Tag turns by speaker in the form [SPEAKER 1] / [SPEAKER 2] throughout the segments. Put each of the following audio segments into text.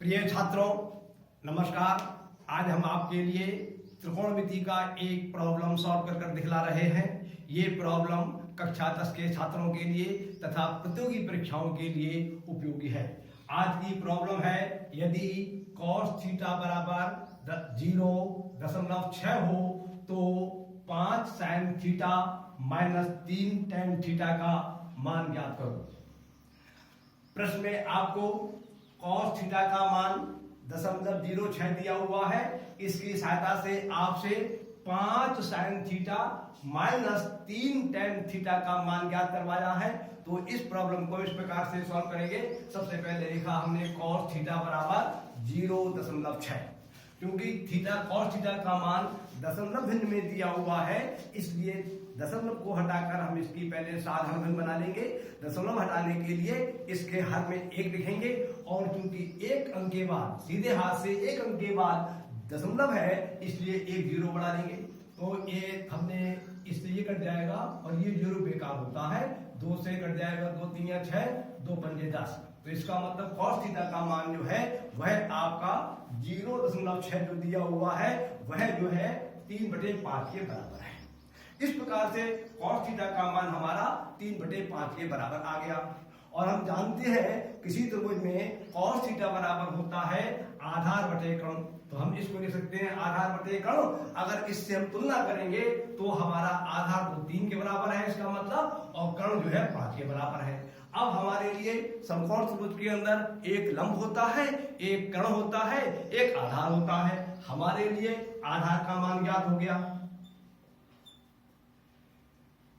[SPEAKER 1] प्रिय छात्रों, नमस्कार। आज हम आपके लिए त्रिकोणमिति का एक प्रॉब्लम सॉल्व कर दिखला रहे हैं। ये प्रॉब्लम कक्षा 10 के छात्रों के लिए तथा प्रतियोगी परीक्षाओं के लिए उपयोगी है। आज की प्रॉब्लम है, यदि cos थीटा बराबर 0.6 हो तो 5 sin theta minus 3 tan theta का मान ज्ञात करो। प्रश्न में आपको cos थीटा का मान 0.06 दिया हुआ है। इसकी सहायता से आपसे 5 sin theta minus 3 tan theta का मान ज्ञात करवाया है। तो इस प्रॉब्लम को इस प्रकार से सॉल्व करेंगे। सबसे पहले लिखा हमने cos थीटा बराबर 0.6, क्योंकि cos थीटा का मान दशमलव भिन्न में दिया हुआ है, इसलिए दशमलव को हटाकर हम इसकी पहले साधारण भिन्न बना लेंगे। दशमलव हटाने के लिए इसके हर में 1 लिखेंगे, और क्योंकि एक अंक के बाद सीधे हाथ से एक अंक के बाद दशमलव है, इसलिए एक 0 बढ़ा लेंगे। तो ये हमने इससे ये कट जाएगा और ये 0 बेकार होता है। 2 से कट जाएगा, 2 3 या 6, 2 5 10। तो इसका मतलब cos थीटा का मान जो है वह आपका 0.6 जो दिया हुआ है वह जो है 3/5 के बराबर है। इस प्रकार से cos थीटा का मान हमारा 3/5 के बराबर आ गया। और हम जानते हैं किसी त्रिभुज में cos थीटा बराबर होता है आधार बटे कर्ण। तो हम इसको लिख सकते हैं आधार बटे कर्ण। अगर इससे हम तुलना करेंगे तो हमारा आधार तो 3 के बराबर है इसका मतलब, और कर्ण जो है 5 के बराबर है। अब हमारे लिए समकोण त्रिभुज के अंदर एक लंब होता है, एक कर्ण होता है, एक आधार होता है। हमारे लिए आधार का मान ज्ञात हो गया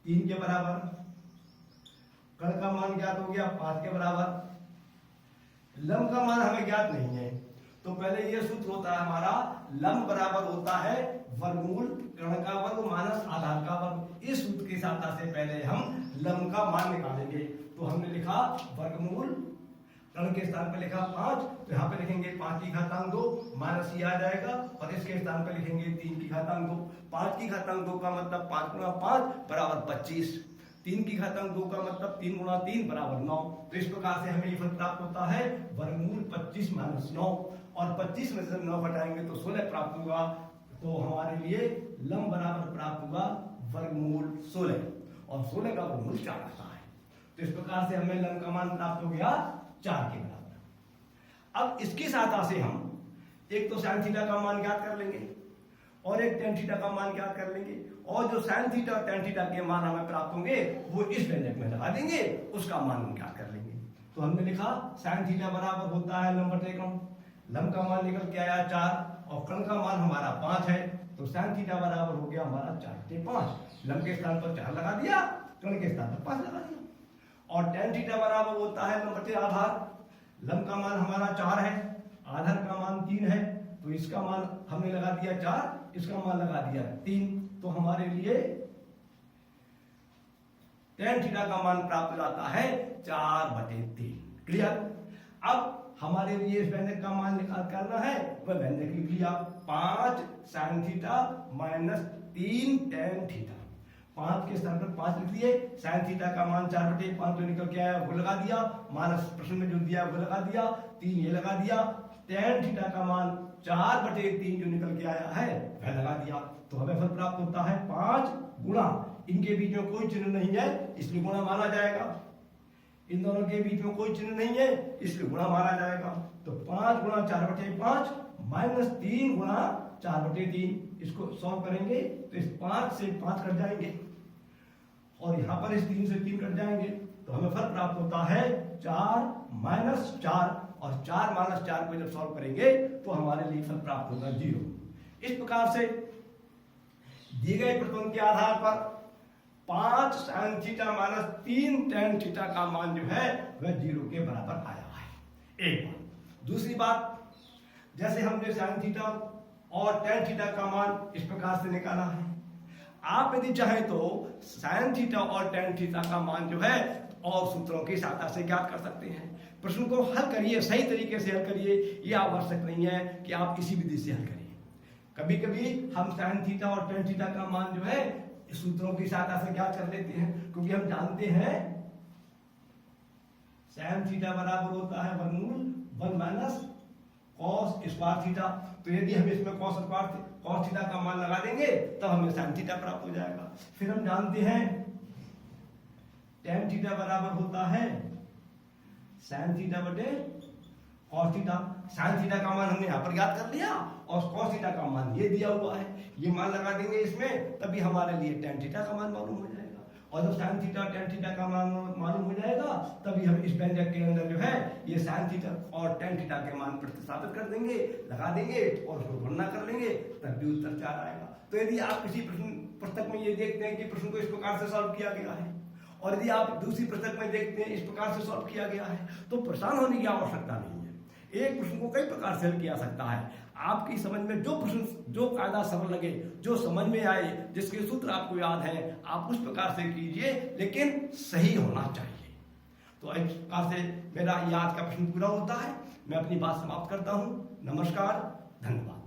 [SPEAKER 1] 3 के बराबर, कर्ण का मान ज्ञात हो गया 5 के बराबर। लंब का मान हमें ज्ञात नहीं है, तो पहले ये सूत्र होता है हमारा, लंब बराबर होता है वर्गमूल कर्ण का वर्ग माइनस आधार का वर्ग। इस सूत्र की सहायता से पहले हम लंब का मान निकालेंगे। तो हमने लिखा वर्गमूल, कर्ण के स्थान पर लिखा 5, तो यहाँ पे लिखेंगे 5 की घातांक 2 माइनस ये आ जाएगा, और इसके स्थान पर लिखेंगे 3 की घातांक 2। 5 की घातांक 2 का मतलब 5 गुणा 5 बराबर 25। 3 की घातांक 2 का मतलब 3 गुणा 3 बराबर 9। तो इस प्रकार से हमें ये फल प्राप्त होता है वर्गमूल 25 माइनस 9, और 25 में से 9 घटाएंगे तो 16 प्राप्त होगा। तो हमारे लिए लंब बराबर प्राप्त हुआ वर्गमूल 16, और 16 का वर्गमूल 4 आता है। तो इस प्रकार से हमें लंब का मान प्राप्त हो गया 4 के बराबर। अब इसकी सहायता से हम एक तो sin थीटा का मान ज्ञात कर लेंगे और एक tan थीटा का मान ज्ञात कर लेंगे, और जो sin थीटा और tan थीटा के मान हमें प्राप्त होंगे वो इस व्यंजक में लगा देंगे, उसका मान हम ज्ञात कर लेंगे। तो हमने लिखा sin थीटा बराबर होता है लंब बटे कर्ण। लंब का मान निकल के आया 4, और कर्ण का मान हमारा 5 है, तो sin थीटा बराबर हो गया हमारा 4/5। लंब के स्थान पर 4 लगा दिया, कर्ण के स्थान पर 5 लगा दिया। और tan थीटा बराबर होता है लंब बटे आधार। लंब का मान हमारा 4 है, आधार का मान 3 है, तो इसका मान हमने लगा दिया 4, इसका मान लगा दिया 3। तो हमारे लिए tan थीटा का मान प्राप्त हो जाता है 4/3। क्लियर? अब हमारे लिए इस व्यंजक का मान निकाल करना है, वह व्यंजक लिख लिया 5 sin theta minus 3 tan theta. 5 के स्थान पर 5 लिख दिए, sin थीटा का मान 4/5 जो निकल के आया वो लगा दिया, माइनस प्रश्न में जो दिया वो लगा दिया, 3 ये लगा दिया। tan थीटा का मान 4/3 जो निकल के आया है वह लगा दिया। तो हमें फल प्राप्त होता है 5 गुणा, इनके बीच में कोई चिन्ह नहीं है इसलिए गुणा माना जाएगा, इन दोनों के बीच में कोई चिन्ह नहीं है इसलिए गुणा माना जाएगा। तो 5 गुणा 4/5 माइनस 3 गुणा 4/3। इसको सॉल्व करेंगे तो इस 5 से 5 कट जाएंगे, और यहां पर इस 3 से 3 कट जाएंगे, तो हमें फल प्राप्त होता है 4 माइनस 4, और 4 माइनस 4 को जब सॉल्व करेंगे तो हमारे लिए फल प्राप्त होगा 0। इस प्रकार से दिए गए प्रश्न के आधार पर 5 sin theta minus 3 tan theta का मान जो है वह 0 के बराबर आया है। एक बात। दूसरी बात, जैसे हमने sin थीटा और tan थीटा का मान इस प्रकार से निकाला है, आप यदि चाहें तो sin थीटा और tan थीटा का मान जो है और सूत्रों की सहायता से ज्ञात कर सकते हैं। प्रश्न को हल करिए, सही तरीके से हल करिए, यह आवश्यक नहीं है कि आप किसी विधि से हल करिए। कभी कभी हम sin थीटा और tan थीटा का मान जो है सूत्रों की सहायता से ज्ञात कर लेते हैं, क्योंकि हम जानते हैं sin थीटा बराबर होता है वर्गमूल 1 माइनस कॉस स्क्वायर थीटा। तो यदि हम इसमें कॉस थीटा का मान लगा देंगे तब हमें साइन थीटा प्राप्त हो जाएगा। फिर हम जानते हैं tan थीटा बराबर होता है साइन थीटा बटे कॉस थीटा। साइन थीटा का मान हमने यहाँ पर ज्ञात कर लिया और कॉस थीटा का मान ये दिया हुआ है, ये मान लगा देंगे इसमें, तभी हमारे लिए tan थीटा का मान मालूम हो जाएगा। और जब साइन थीटा tan थीटा का मान मालूम हो जाएगा तभी हम इस व्यंजक के अंदर जो है ये साइन थीटा और tan थीटा के मान प्रतिस्थापित कर देंगे, लगा देंगे और उसको गणना कर लेंगे, तब भी उत्तर 4 आएगा। तो यदि आप किसी प्रश्न पुस्तक में ये देखते हैं कि प्रश्न को इस प्रकार से सॉल्व किया गया है और यदि आप दूसरी पुस्तक में देखते हैं इस प्रकार से सॉल्व किया गया है, तो परेशान होने की आवश्यकता नहीं है। एक प्रश्न को कई प्रकार से हल किया सकता है। आपकी समझ में जो प्रश्न, जो कायदा सरल लगे, जो समझ में आए, जिसके सूत्र आपको याद है, आप उस प्रकार से कीजिए, लेकिन सही होना चाहिए। तो इस प्रकार से मेरा ये आज का प्रश्न पूरा होता है। मैं अपनी बात समाप्त करता हूँ। नमस्कार, धन्यवाद।